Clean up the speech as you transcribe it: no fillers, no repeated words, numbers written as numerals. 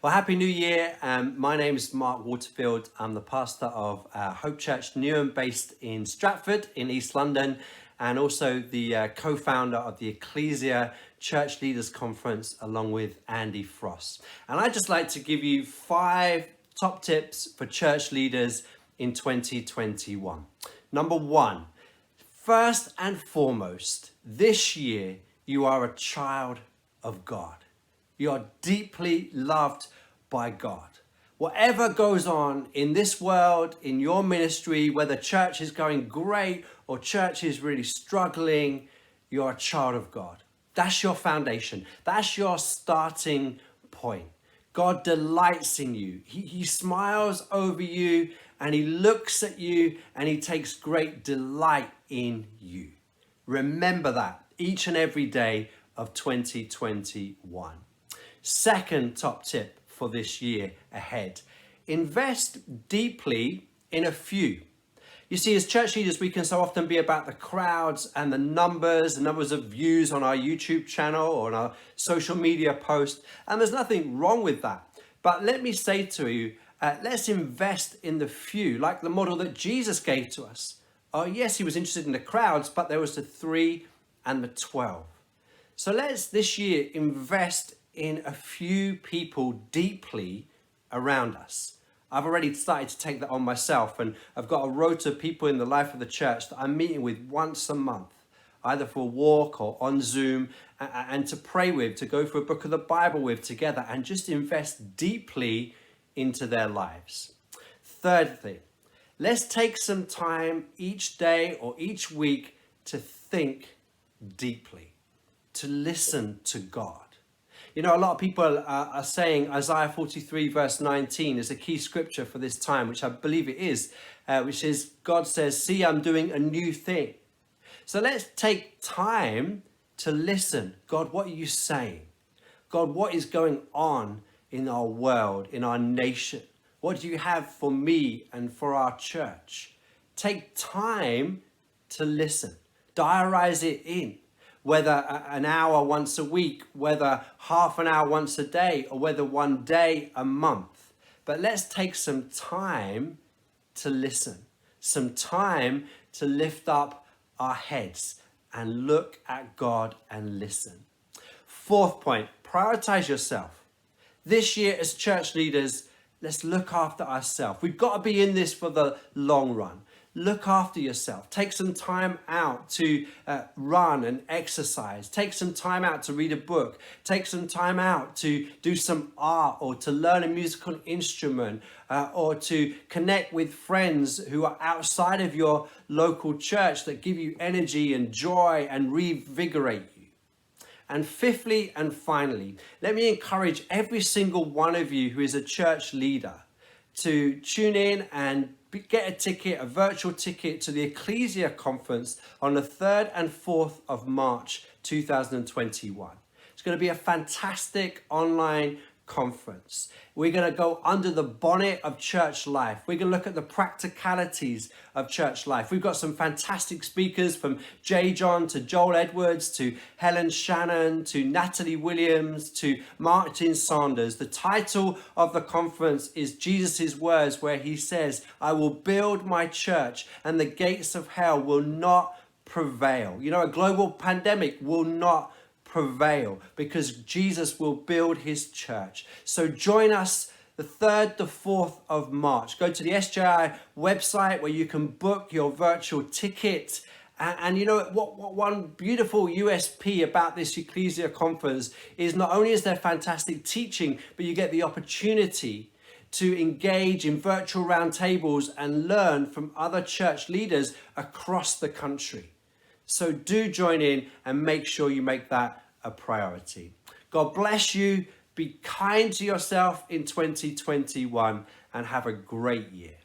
Well, Happy New Year. My name is Mark Waterfield. I'm the pastor of Hope Church Newham based in Stratford in East London, and also the co-founder of the Ecclesia Church Leaders Conference along with Andy Frost. And I'd just like to give you 5 top tips for church leaders in 2021. Number 1, first and foremost, this year you are a child of God. You are deeply loved by God. Whatever goes on in this world, in your ministry, whether church is going great or church is really struggling, you're a child of God. That's your foundation. That's your starting point. God delights in you. He smiles over you and he looks at you and he takes great delight in you. Remember that each and every day of 2021. Second top tip for this year ahead. Invest deeply in a few. You see, as church leaders, we can so often be about the crowds and the numbers of views on our YouTube channel or on our social media post. And there's nothing wrong with that. But let me say to you, let's invest in the few, like the model that Jesus gave to us. Oh, yes, he was interested in the crowds, but there was the 3 and the 12. So let's this year invest in a few people deeply around us. I've already started to take that on myself, and I've got a rota of people in the life of the church that I'm meeting with once a month, either for a walk or on Zoom, and to pray with, to go through a book of the Bible with together and just invest deeply into their lives. Third thing, let's take some time each day or each week to think deeply, to listen to God. You know, a lot of people are saying Isaiah 43 verse 19 is a key scripture for this time, which I believe it is, which is God says, "See, I'm doing a new thing." So let's take time to listen. God, what are you saying? God, what is going on in our world, in our nation? What do you have for me and for our church? Take time to listen. Diarize it in. Whether an hour once a week, whether half an hour once a day, or whether one day a month. But let's take some time to listen, some time to lift up our heads and look at God and listen. Fourth point, prioritize yourself. This year as church leaders, let's look after ourselves. We've got to be in this for the long run. Look after yourself. Take some time out to run and exercise. Take some time out to read a book. Take some time out to do some art or to learn a musical instrument or to connect with friends who are outside of your local church that give you energy and joy and revigorate you. And fifthly and finally, let me encourage every single one of you who is a church leader to tune in and get a ticket, a virtual ticket to the Ecclesia Conference on the 3rd and 4th of March 2021. It's going to be a fantastic online conference. We're going to go under the bonnet of church life. We're going to look at the practicalities of church life. We've got some fantastic speakers from J. John to Joel Edwards to Helen Shannon to Natalie Williams to Martin Sanders. The title of the conference is Jesus' words, where he says, "I will build my church and the gates of hell will not prevail." You know, a global pandemic will not prevail because Jesus will build his church. So join us the 3rd to 4th of March. Go to the SJI website where you can book your virtual ticket. And you know what one beautiful USP about this Ecclesia Conference is not only is there fantastic teaching, but you get the opportunity to engage in virtual roundtables and learn from other church leaders across the country. So do join in and make sure you make that a priority. God bless you. Be kind to yourself in 2021 and have a great year.